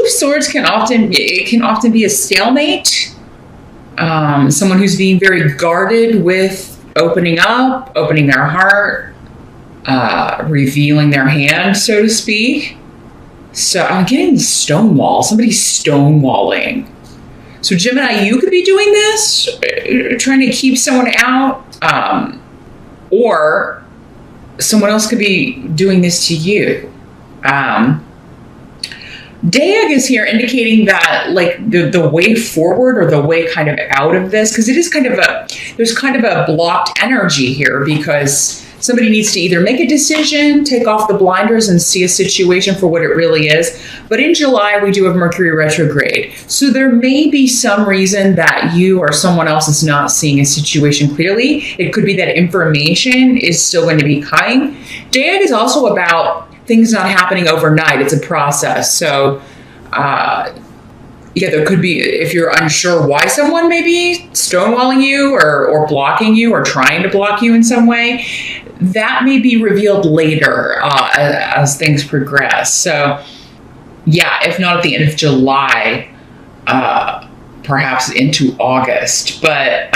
of Swords can often be a stalemate. Someone who's being very guarded with opening up, opening their heart, revealing their hand, so to speak. So I'm getting stonewall. Somebody's stonewalling. So Gemini, you could be doing this, trying to keep someone out, or someone else could be doing this to you. Deag is here indicating that like the way forward or the way kind of out of this, because it is there's kind of a blocked energy here because somebody needs to either make a decision, take off the blinders and see a situation for what it really is. But in July, we do have Mercury retrograde. So there may be some reason that you or someone else is not seeing a situation clearly. It could be that information is still going to be coming. Deag is also about things not happening overnight. It's a process. So, yeah, there could be, if you're unsure why someone may be stonewalling you or blocking you or trying to block you in some way, that may be revealed later as things progress. So, yeah, if not at the end of July, perhaps into August. But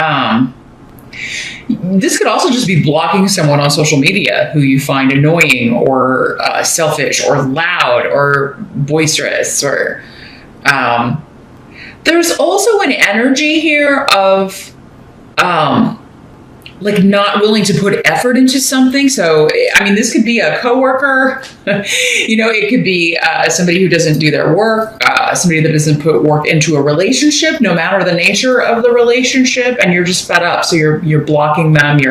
this could also just be blocking someone on social media who you find annoying or selfish or loud or boisterous. Or there's also an energy here of like not willing to put effort into something. So, I mean, this could be a coworker, you know, it could be somebody who doesn't do their work, somebody that doesn't put work into a relationship, no matter the nature of the relationship, and you're just fed up. So you're blocking them.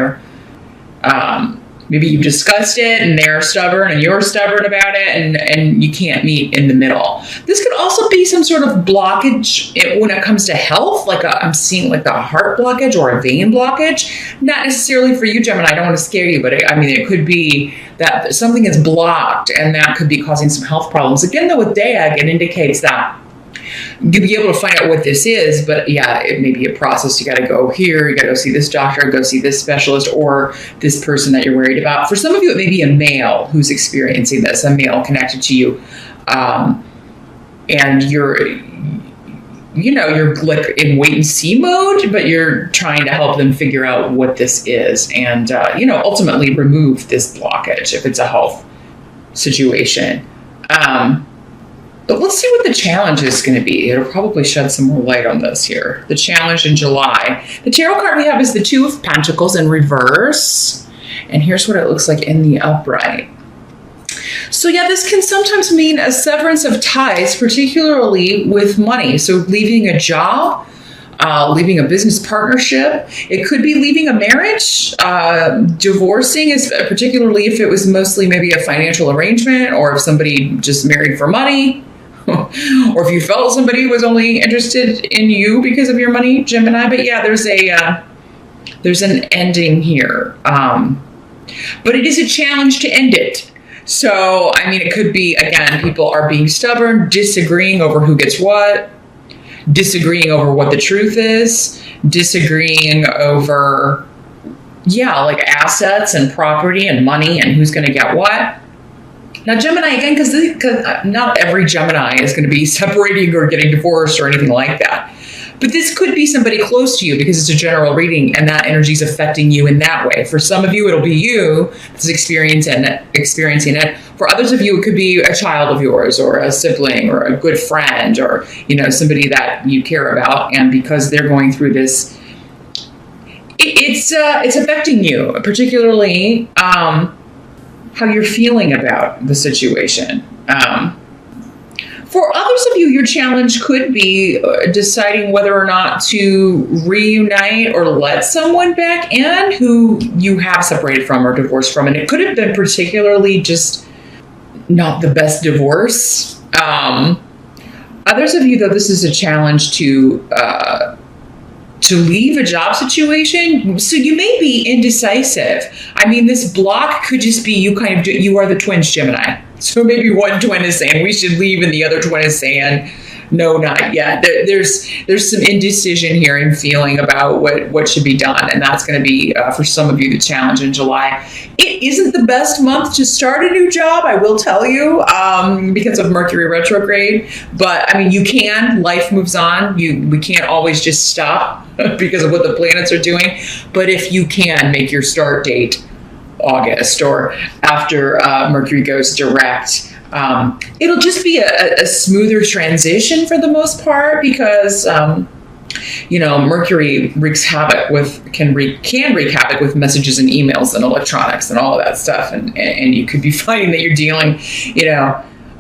Maybe you've discussed it and they're stubborn and you're stubborn about it and you can't meet in the middle. This could also be some sort of blockage when it comes to health. Like I'm seeing like a heart blockage or a vein blockage. Not necessarily for you, Gemini. I don't want to scare you, but it could be that something is blocked and that could be causing some health problems. Again, though, with Deag, it indicates that you'll be able to find out what this is, but yeah, it may be a process. You got to go here, you got to go see this doctor, go see this specialist, or this person that you're worried about. For some of you, it may be a male who's experiencing this, a male connected to you, and you're like in wait and see mode, but you're trying to help them figure out what this is, and ultimately remove this blockage if it's a health situation. But let's see what the challenge is going to be. It'll probably shed some more light on this here. The challenge in July. The tarot card we have is the Two of Pentacles in reverse. And here's what it looks like in the upright. So yeah, this can sometimes mean a severance of ties, particularly with money. So leaving a job, leaving a business partnership. It could be leaving a marriage, divorcing, particularly if it was mostly maybe a financial arrangement or if somebody just married for money. Or if you felt somebody was only interested in you because of your money, Gemini. But yeah, there's an ending here. But it is a challenge to end it. So, I mean, it could be, again, people are being stubborn, disagreeing over who gets what, disagreeing over what the truth is, disagreeing over, like assets and property and money and who's going to get what. Now, Gemini, again, because not every Gemini is going to be separating or getting divorced or anything like that. But this could be somebody close to you because it's a general reading and that energy is affecting you in that way. For some of you, it'll be you that's experiencing it. For others of you, it could be a child of yours or a sibling or a good friend or, somebody that you care about. And because they're going through this, it's affecting you, particularly how you're feeling about the situation. For others of you, your challenge could be deciding whether or not to reunite or let someone back in who you have separated from or divorced from. And it could have been particularly just not the best divorce. Others of you, though, this is a challenge to leave a job situation. So you may be indecisive. I mean, this block could just be you are the twins, Gemini. So maybe one twin is saying we should leave and the other twin is saying, No, not yet. There's some indecision here and feeling about what should be done, and that's going to be for some of you the challenge in July. It isn't the best month to start a new job, I will tell you, because of Mercury retrograde. But I mean, you can. Life moves on. We can't always just stop because of what the planets are doing. But if you can make your start date August or after Mercury goes direct. It'll just be a smoother transition for the most part because, Mercury wreaks havoc can wreak havoc with messages and emails and electronics and all of that stuff. And you could be finding that you're dealing,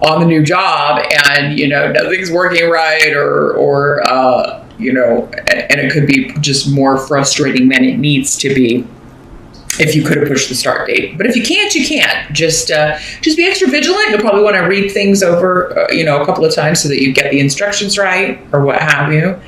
on the new job and, nothing's working right or and it could be just more frustrating than it needs to be. If you could have pushed the start date. But if you can't, you can't. Just be extra vigilant. You'll probably want to read things over, a couple of times so that you get the instructions right or what have you.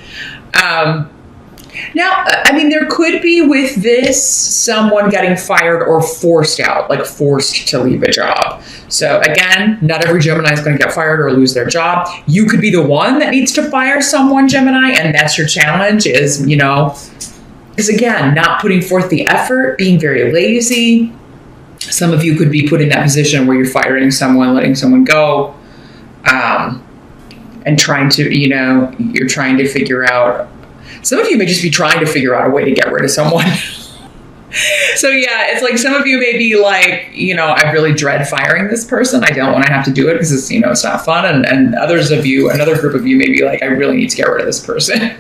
Now, I mean, there could be with this someone getting fired or forced out, like forced to leave a job. So again, not every Gemini is going to get fired or lose their job. You could be the one that needs to fire someone, Gemini, and that's your challenge is, because again, not putting forth the effort, being very lazy. Some of you could be put in that position where you're firing someone, letting someone go, and trying to, you're trying to figure out. Some of you may just be trying to figure out a way to get rid of someone. So yeah, it's like some of you may be like, I really dread firing this person. I don't want to have to do it because it's, it's not fun. And others of you, another group of you may be like, I really need to get rid of this person.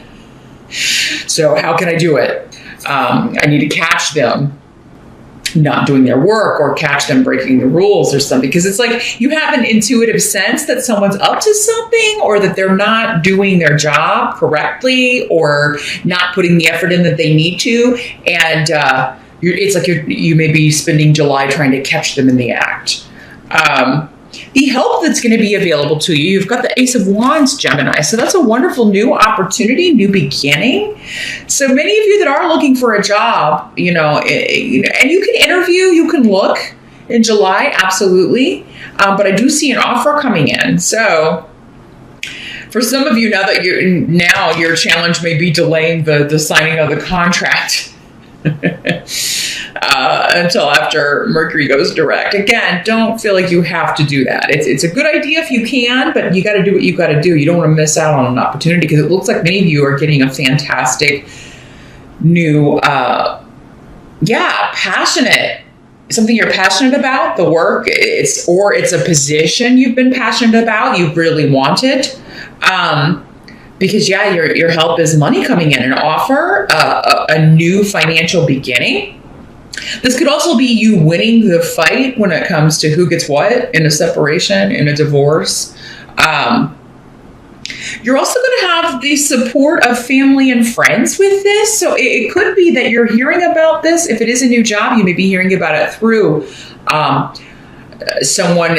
So how can I do it? I need to catch them not doing their work or catch them breaking the rules or something. Because it's like you have an intuitive sense that someone's up to something or that they're not doing their job correctly or not putting the effort in that they need to. And it's like you may be spending July trying to catch them in the act. The help that's going to be available to you, you've got the Ace of Wands, Gemini. So that's a wonderful new opportunity, new beginning. So many of you that are looking for a job, and you can interview, you can look in July, absolutely. But I do see an offer coming in. So for some of you now your challenge may be delaying the signing of the contract. Until after Mercury goes direct. Again, don't feel like you have to do that. It's a good idea if you can, but you got to do what you got to do. You don't want to miss out on an opportunity because it looks like many of you are getting a fantastic new, passionate, something you're passionate about, the work, it's a position you've been passionate about, you really want it. Because your help is money coming in, an offer, a new financial beginning. This could also be you winning the fight when it comes to who gets what in a separation, in a divorce. You're also going to have the support of family and friends with this. So it could be that you're hearing about this. If it is a new job, you may be hearing about it through someone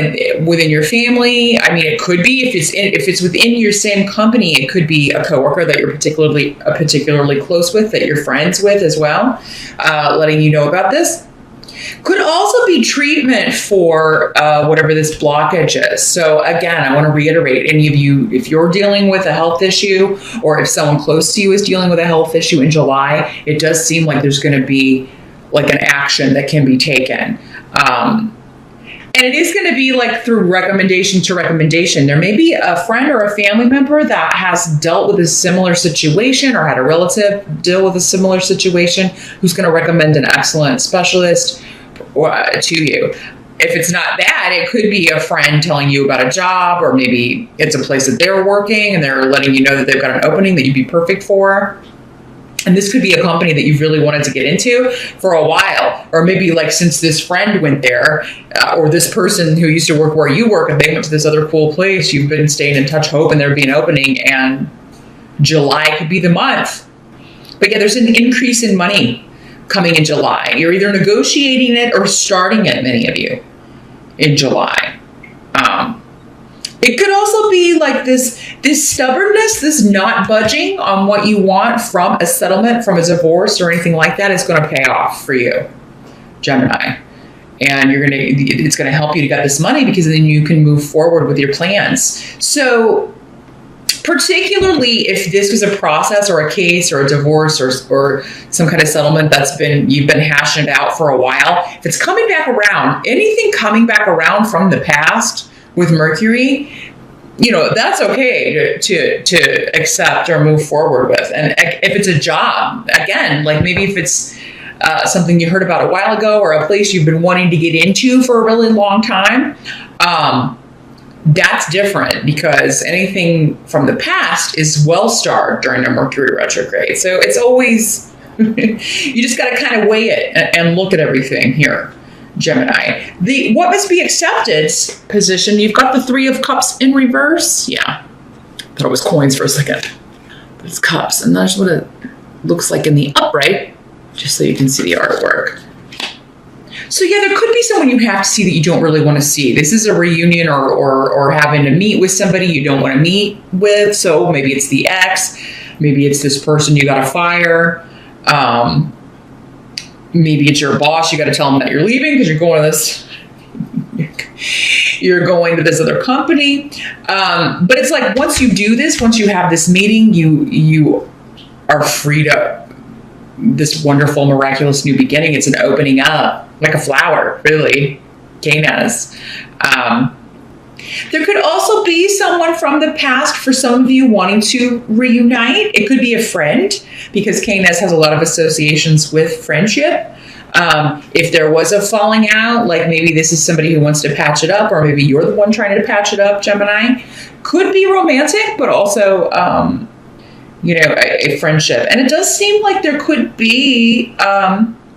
within your family. I mean, it could be if it's within your same company, it could be a coworker that you're particularly close with, that you're friends with as well, letting you know about this. Could also be treatment for whatever this blockage is. So again, I want to reiterate, any of you, if you're dealing with a health issue or if someone close to you is dealing with a health issue in July, it does seem like there's going to be like an action that can be taken. And it is going to be like through recommendation to recommendation. There may be a friend or a family member that has dealt with a similar situation or had a relative deal with a similar situation who's going to recommend an excellent specialist to you. If it's not that, it could be a friend telling you about a job, or maybe it's a place that they're working and they're letting you know that they've got an opening that you'd be perfect for. And this could be a company that you've really wanted to get into for a while, or maybe like since this friend went there, or this person who used to work where you work and they went to this other cool place, you've been staying in touch, hoping there'd be an opening, and July could be the month. But yeah, there's an increase in money coming in July. You're either negotiating it or starting it, many of you, in July. It could also be like this stubbornness, this not budging on what you want from a settlement, from a divorce or anything like that is going to pay off for you, Gemini. And it's going to help you to get this money because then you can move forward with your plans. So particularly if this was a process or a case or a divorce or some kind of settlement you've been hashing it out for a while. If it's coming back around, anything coming back around from the past with Mercury, that's okay to accept or move forward with. And if it's a job, again, like maybe if it's something you heard about a while ago or a place you've been wanting to get into for a really long time, that's different, because anything from the past is well starred during a Mercury retrograde. So it's always, you just got to kind of weigh it and look at everything here, Gemini. The what must be accepted position, you've got the Three of Cups in reverse. Yeah, thought it was coins for a second, but it's cups, and that's what it looks like in the upright, just so you can see the artwork. So yeah, there could be someone you have to see that you don't really want to see. This is a reunion or having to meet with somebody you don't want to meet with. So maybe it's the ex, maybe it's this person you got to fire. Maybe it's your boss. You got to tell them that you're leaving because you're going to this other company. But it's like, once you do this, once you have this meeting, you are freed up. This wonderful, miraculous new beginning. It's an opening up, like a flower, really. Canis. There could also be someone from the past for some of you wanting to reunite. It could be a friend, because Canis has a lot of associations with friendship. If there was a falling out, like maybe this is somebody who wants to patch it up, or maybe you're the one trying to patch it up, Gemini. Could be romantic, but also a friendship. And it does seem like there could be,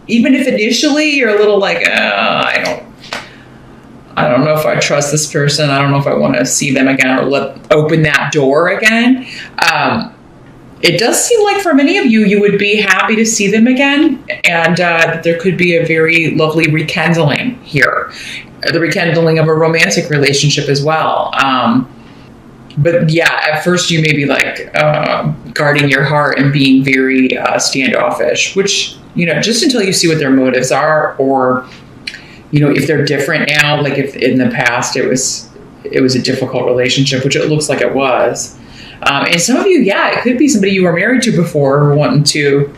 even if initially you're a little like, I don't know if I trust this person. I don't know if I want to see them again or open that door again. It does seem like for many of you, you would be happy to see them again. And there could be a very lovely rekindling here. The rekindling of a romantic relationship as well. But yeah, at first you may be like guarding your heart and being very standoffish, which, just until you see what their motives are, or, if they're different now, like if in the past it was a difficult relationship, which it looks like it was. And some of you, it could be somebody you were married to before wanting to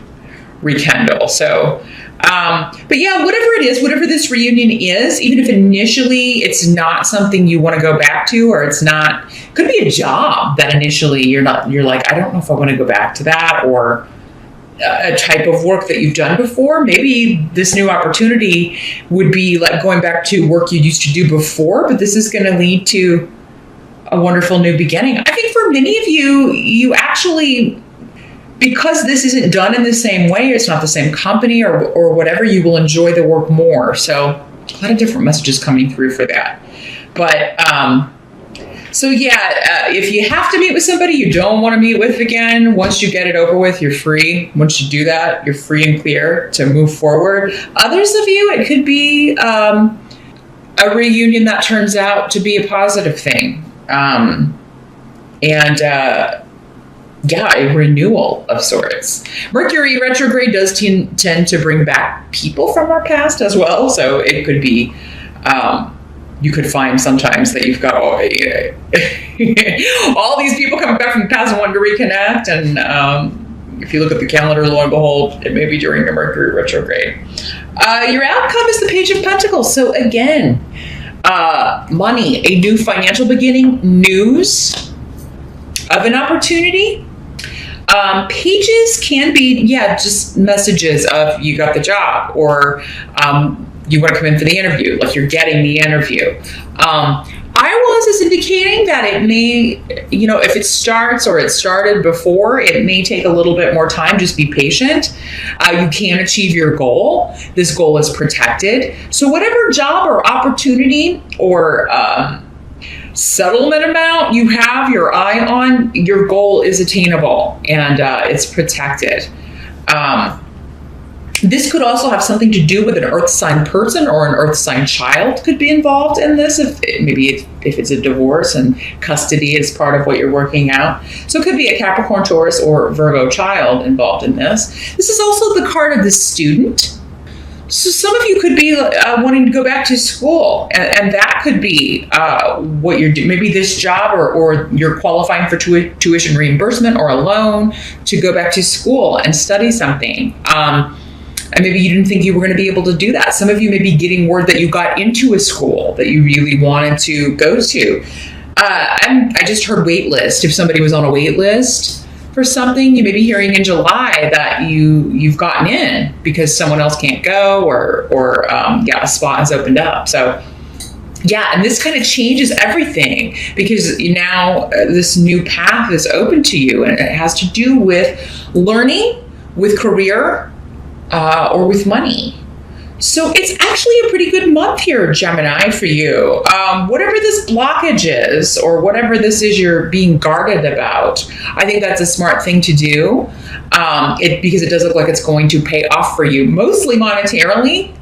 rekindle. So, but yeah, whatever it is, whatever this reunion is, even if initially it's not something you want to go back to, or it's not, could be a job that initially you're like, I don't know if I want to go back to that, or a type of work that you've done before. Maybe this new opportunity would be like going back to work you used to do before, but this is going to lead to a wonderful new beginning. I think for many of you, you actually, because this isn't done in the same way, it's not the same company or whatever, you will enjoy the work more. So a lot of different messages coming through for that. But so yeah, if you have to meet with somebody you don't want to meet with again, once you get it over with, you're free. Once you do that, you're free and clear to move forward. Others of you, it could be a reunion that turns out to be a positive thing. A renewal of sorts. Mercury retrograde does tend to bring back people from our past as well. So it could be, you could find sometimes that you've got all these people coming back from the past and wanting to reconnect. And if you look at the calendar, lo and behold, it may be during a Mercury retrograde. Your outcome is the Page of Pentacles. So again, money, a new financial beginning, news of an opportunity. Pages can be, just messages of you got the job, or you want to come in for the interview, like you're getting the interview. Iowans is indicating that it may, if it starts or it started before, it may take a little bit more time. Just be patient. You can achieve your goal. This goal is protected. So whatever job or opportunity or settlement amount you have your eye on, your goal is attainable and it's protected. This could also have something to do with an earth sign person, or an earth sign child could be involved in this. If it's a divorce and custody is part of what you're working out. So it could be a Capricorn, Taurus, or Virgo child involved in this. This is also the card of the student. So some of you could be wanting to go back to school, and that could be what you're doing. Maybe this job, or you're qualifying for tuition reimbursement or a loan to go back to school and study something. And maybe you didn't think you were going to be able to do that. Some of you may be getting word that you got into a school that you really wanted to go to. I just heard wait list. If somebody was on a wait list for something, you may be hearing in July that you've gotten in because someone else can't go, or a spot has opened up. So yeah, and this kind of changes everything because now this new path is open to you, and it has to do with learning, with career, or with money. So it's actually a pretty good month here, Gemini, for you. Whatever this blockage is, or whatever this is you're being guarded about, I think that's a smart thing to do, because it does look like it's going to pay off for you, mostly monetarily,